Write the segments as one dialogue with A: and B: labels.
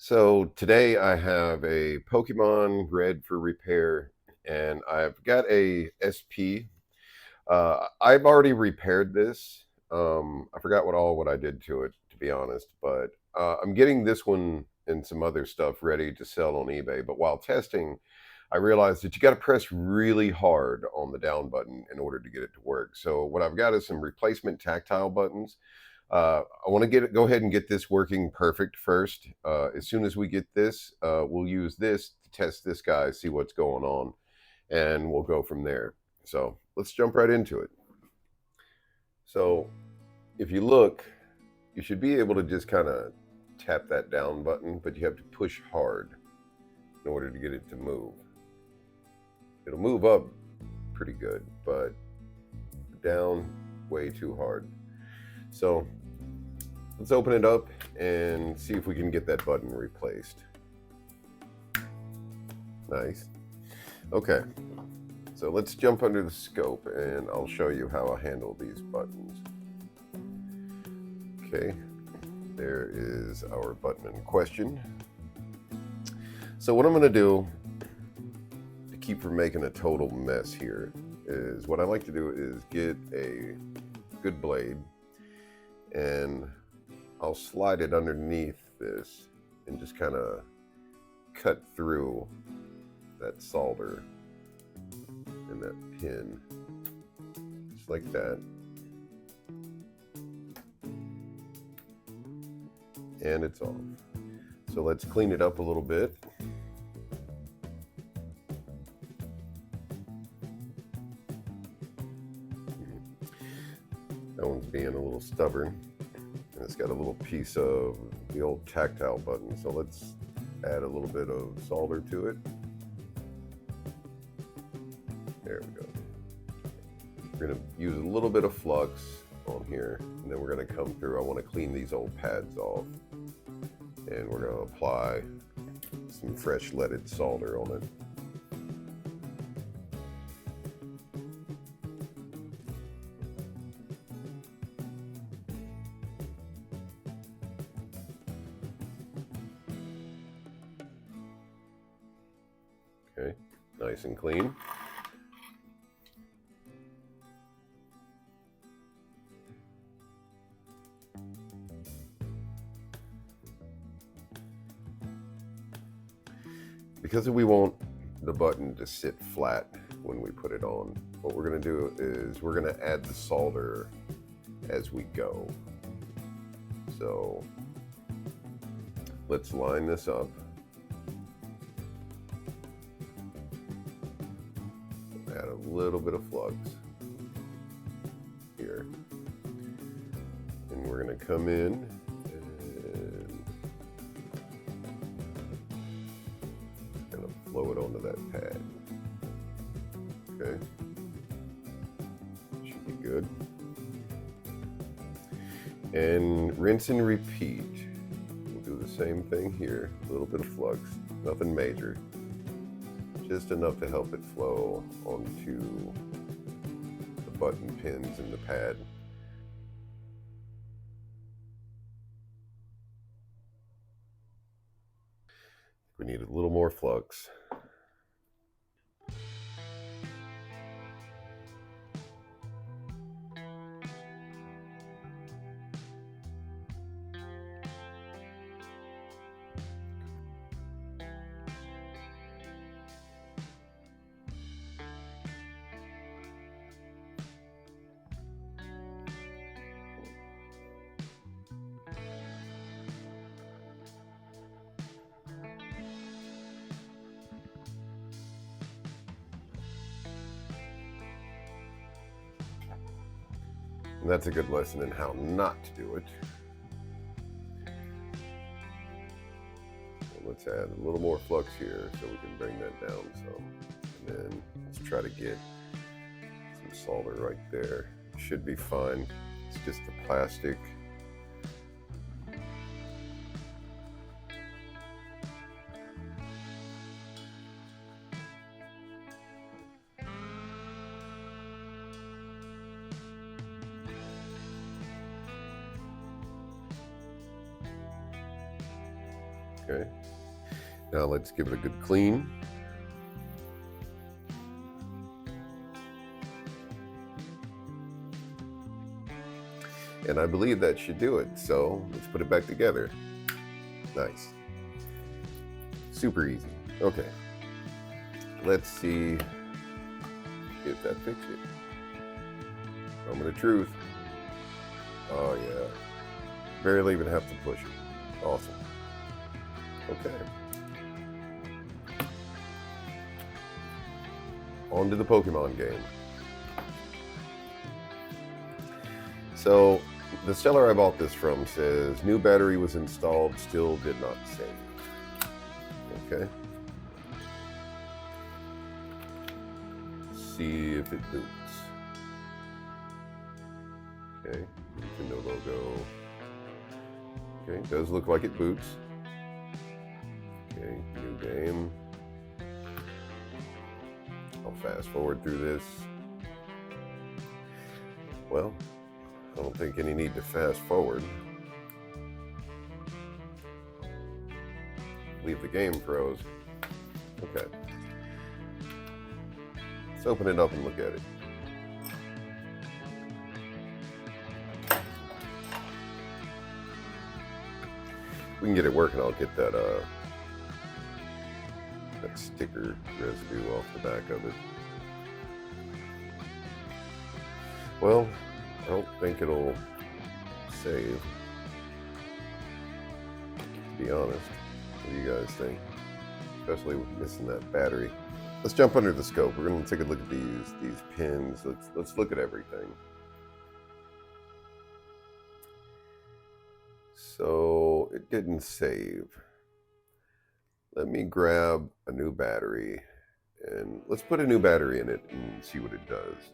A: So today I have a Pokemon Red for repair, and I've got a SP. I've already repaired this. I forgot what I did to it, to be honest, but I'm getting this one and some other stuff ready to sell on eBay. But while testing, I realized that you got to press really hard on the down button in order to get it to work. So what I've got is some replacement tactile buttons. I want to go ahead and get this working perfect first. As soon as we get this, we'll use this to test this guy, see what's going on, and we'll go from there. So let's jump right into it. So if you look, you should be able to just kind of tap that down button, but you have to push hard in order to get it to move. It'll move up pretty good, but down way too hard. So let's open it up and see if we can get that button replaced. Nice. Okay, so let's jump under the scope and I'll show you how I handle these buttons. Okay, there is our button in question. So what I'm going to do to keep from making a total mess here is what I like to do is get a good blade and I'll slide it underneath this and just kind of cut through that solder and that pin, just like that. And it's off. So let's clean it up a little bit. That one's being a little stubborn. And it's got a little piece of the old tactile button. So let's add a little bit of solder to it. There we go. We're going to use a little bit of flux on here, and then we're going to come through. I want to clean these old pads off, and we're going to apply some fresh leaded solder on it. Okay, nice and clean. Because we want the button to sit flat when we put it on, what we're going to do is we're going to add the solder as we go. So let's line this up. Add a little bit of flux here. And we're going to come in and kind of flow it onto that pad. Okay. Should be good. And rinse and repeat. We'll do the same thing here. A little bit of flux, nothing major. Just enough to help it flow onto the button pins in the pad. We need a little more flux. And that's a good lesson in how not to do it. So let's add a little more flux here so we can bring that down some. And then let's try to get some solder right there. Should be fine. It's just the plastic. Okay. Now let's give it a good clean. And I believe that should do it. So let's put it back together. Nice. Super easy. Okay. Let's see if that fixed it. Moment of truth. Oh yeah. Barely even have to push it. Awesome. Okay. On to the Pokemon game. So the seller I bought this from says new battery was installed, still did not save. Okay. See if it boots. Okay, Nintendo logo. Okay, does look like it boots. Okay, new game. I'll fast forward through this. Well, I don't think any need to fast forward. Leave the game froze. Okay. Let's open it up and look at it. If we can get it working, I'll get that that sticker residue off the back of it. Well, I don't think it'll save, to be honest. What do you guys think? Especially with missing that battery. Let's jump under the scope. We're going to take a look at these pins. Let's look at everything. So it didn't save. Let me grab a new battery and let's put a new battery in it and see what it does.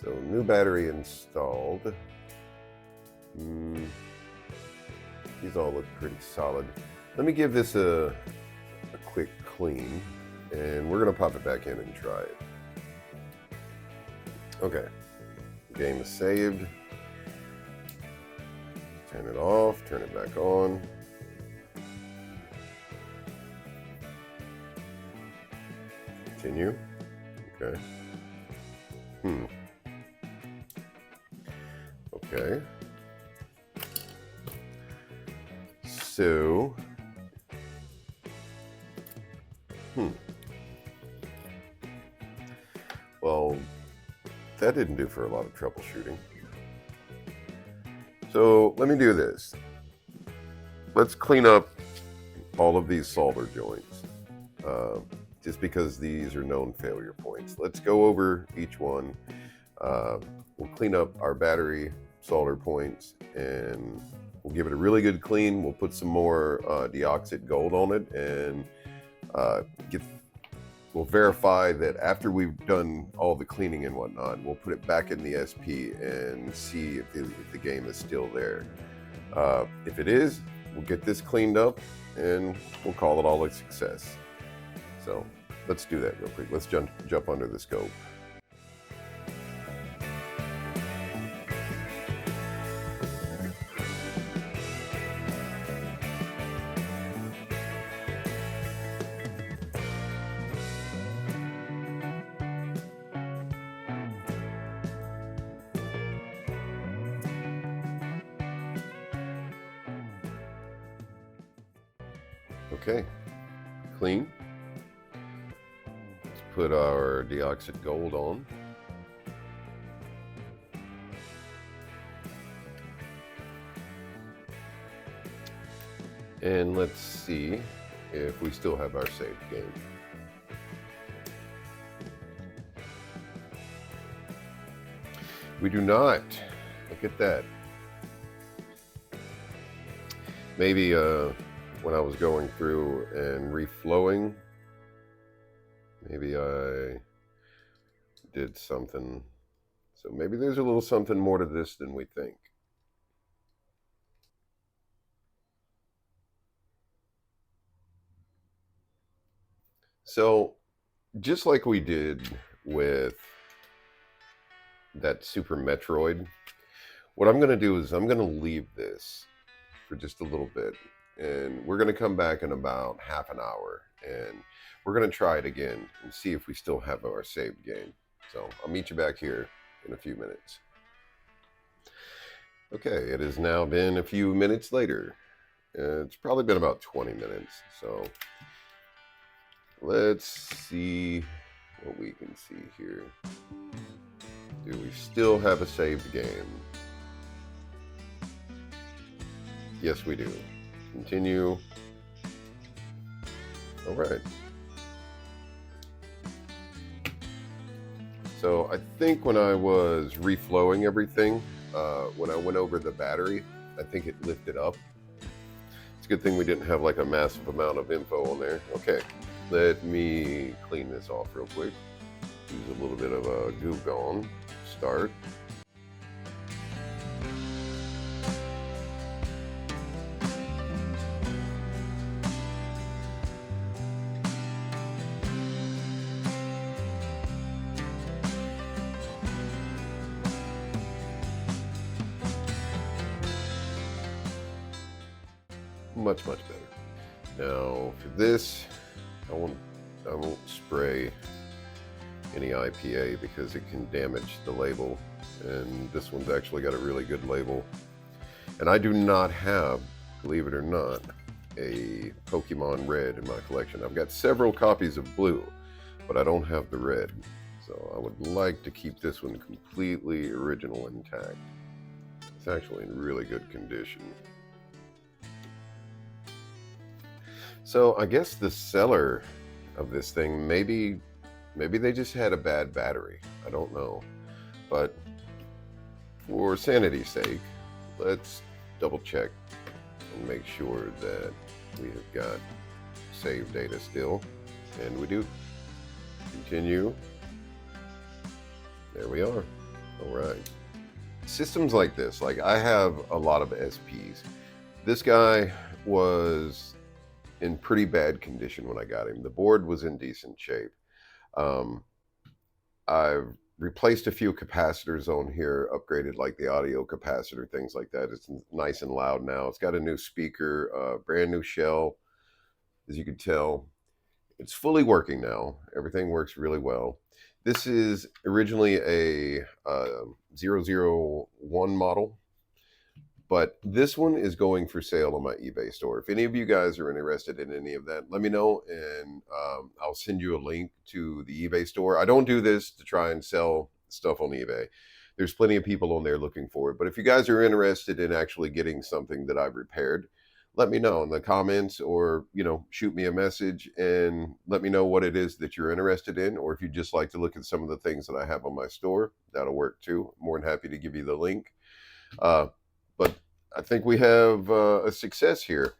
A: So new battery installed. These all look pretty solid. Let me give this a quick clean and we're gonna pop it back in and try it. Okay, game is saved. Turn it off, turn it back on. Continue. Okay. Okay. So, well, that didn't do for a lot of troubleshooting. So let me do this. Let's clean up all of these solder joints, just because these are known failure points. Let's go over each one. We'll clean up our battery solder points and we'll give it a really good clean. We'll put some more deoxit gold on it and we'll verify that after we've done all the cleaning and whatnot, we'll put it back in the SP and see if the game is still there. If it is, we'll get this cleaned up and we'll call it all a success. So let's do that real quick. Let's jump under the scope. Okay, clean. Let's put our deoxit gold on. And let's see if we still have our saved game. We do not. Look at that. Maybe when I was going through and reflowing, maybe I did something. So maybe there's a little something more to this than we think. So just like we did with that Super Metroid, what I'm going to do is I'm going to leave this for just a little bit, and we're going to come back in about half an hour, and we're going to try it again and see if we still have our saved game. So I'll meet you back here in a few minutes. Okay, it has now been a few minutes later. It's probably been about 20 minutes. So let's see what we can see here. Do we still have a saved game? Yes, we do. Continue. All right. So I think when I was reflowing everything, when I went over the battery, I think it lifted up. It's a good thing we didn't have like a massive amount of info on there. Okay, let me clean this off real quick. Use a little bit of a Goo Gone. Start. Much better. Now for this, I won't spray any IPA because it can damage the label, and this one's actually got a really good label. And I do not have, believe it or not, a Pokemon Red in my collection. I've got several copies of Blue, but I don't have the Red. So I would like to keep this one completely original intact. It's actually in really good condition. So I guess the seller of this thing, maybe they just had a bad battery. I don't know. But for sanity's sake, let's double check and make sure that we have got save data still. And we do. Continue. There we are. All right. Systems like this, like I have a lot of SPs. This guy was in pretty bad condition when I got him. The board was in decent shape. I've replaced a few capacitors on here, upgraded like the audio capacitor, things like that. It's nice and loud now. It's got a new speaker, brand new shell, as you can tell. It's fully working now. Everything works really well. This is originally a 001 model, but this one is going for sale on my eBay store. If any of you guys are interested in any of that, let me know, and I'll send you a link to the eBay store. I don't do this to try and sell stuff on eBay. There's plenty of people on there looking for it. But if you guys are interested in actually getting something that I've repaired, let me know in the comments, or shoot me a message and let me know what it is that you're interested in. Or if you'd just like to look at some of the things that I have on my store, that'll work too. More than happy to give you the link. But I think we have a success here.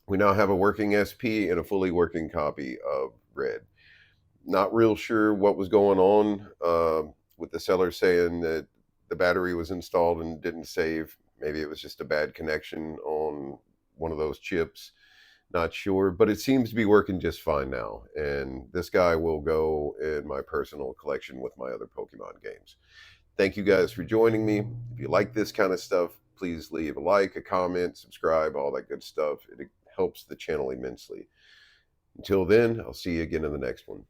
A: We now have a working SP and a fully working copy of Red. Not real sure what was going on with the seller saying that the battery was installed and didn't save. Maybe it was just a bad connection on one of those chips. Not sure, but it seems to be working just fine now. And this guy will go in my personal collection with my other Pokemon games. Thank you guys for joining me. If you like this kind of stuff, please leave a like, a comment, subscribe, all that good stuff. It helps the channel immensely. Until then, I'll see you again in the next one.